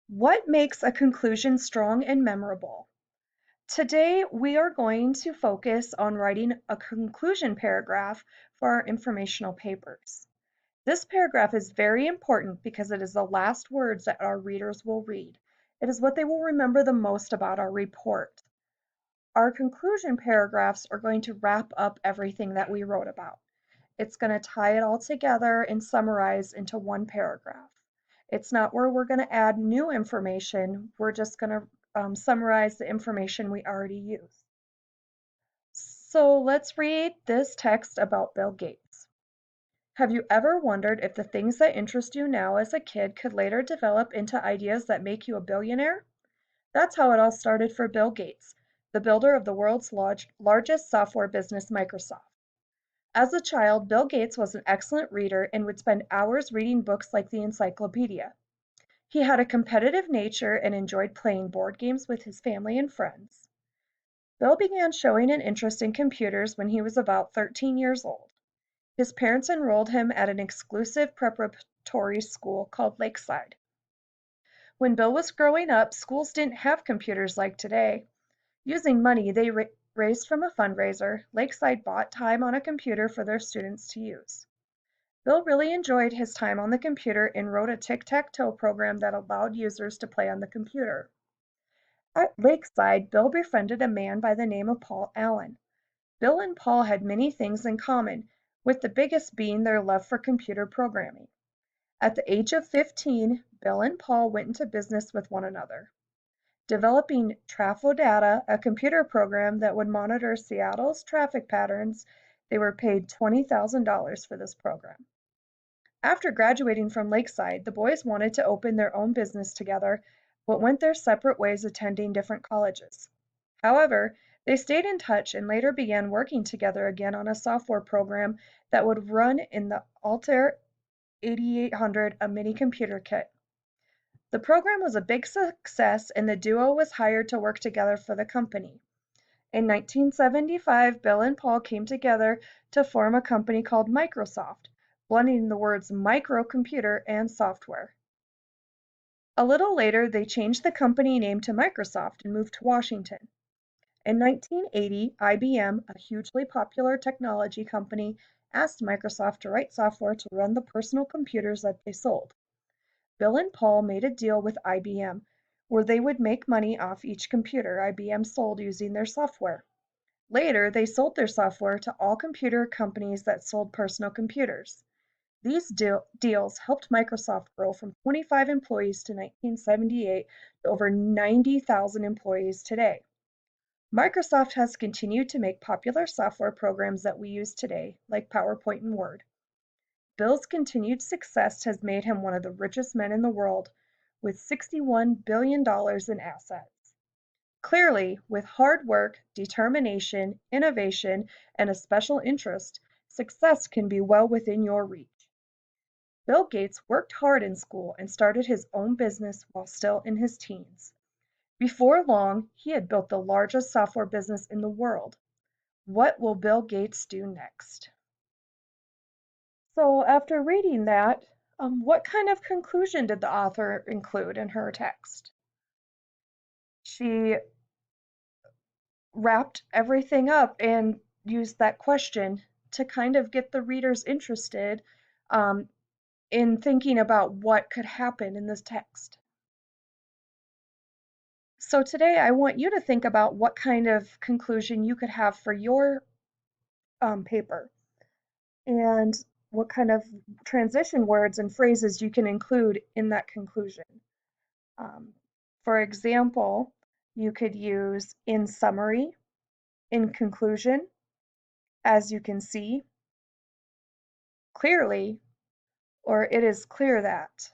What makes a conclusion strong and memorable? Today, we are going to focus on writing a conclusion paragraph for our informational papers. This paragraph is very important because it is the last words that our readers will read. It is what they will remember the most about our report. Our conclusion paragraphs are going to wrap up everything that we wrote about. It's going to tie it all together and summarize into one paragraph. It's not where we're going to add new information. We're just going to summarize the information we already use. So let's read this text about Bill Gates. Have you ever wondered if the things that interest you now as a kid could later develop into ideas that make you a billionaire? That's how it all started for Bill Gates, the builder of the world's largest software business, Microsoft. As a child, Bill Gates was an excellent reader and would spend hours reading books like the encyclopedia. He had a competitive nature and enjoyed playing board games with his family and friends. Bill began showing an interest in computers when he was about 13 years old. His parents enrolled him at an exclusive preparatory school called Lakeside. When Bill was growing up, schools didn't have computers like today. Using money they raised from a fundraiser, Lakeside bought time on a computer for their students to use. Bill really enjoyed his time on the computer and wrote a tic-tac-toe program that allowed users to play on the computer. At Lakeside, Bill befriended a man by the name of Paul Allen. Bill and Paul had many things in common, with the biggest being their love for computer programming. At the age of 15, Bill and Paul went into business with one another, developing TrafoData, a computer program that would monitor Seattle's traffic patterns. They were paid $20,000 for this program. After graduating from Lakeside, the boys wanted to open their own business together, but went their separate ways attending different colleges. However, they stayed in touch and later began working together again on a software program that would run in the Altair 8800, a mini computer kit. The program was a big success and the duo was hired to work together for the company. In 1975, Bill and Paul came together to form a company called Microsoft, blending the words microcomputer and software. A little later, they changed the company name to Microsoft and moved to Washington. In 1980, IBM, a hugely popular technology company, asked Microsoft to write software to run the personal computers that they sold. Bill and Paul made a deal with IBM where they would make money off each computer IBM sold using their software. Later, they sold their software to all computer companies that sold personal computers. These deals helped Microsoft grow from 25 employees to 1978 to over 90,000 employees today. Microsoft has continued to make popular software programs that we use today, like PowerPoint and Word. Bill's continued success has made him one of the richest men in the world, with $61 billion in assets. Clearly, with hard work, determination, innovation, and a special interest, success can be well within your reach. Bill Gates worked hard in school and started his own business while still in his teens. Before long, he had built the largest software business in the world. What will Bill Gates do next? So, after reading that, what kind of conclusion did the author include in her text? She wrapped everything up and used that question to kind of get the readers interested um, in thinking about what could happen in this text. So today I want you to think about what kind of conclusion you could have for your paper and what kind of transition words and phrases you can include in that conclusion. Um, for example, you could use in summary, in conclusion, as you can see, clearly, or it is clear that.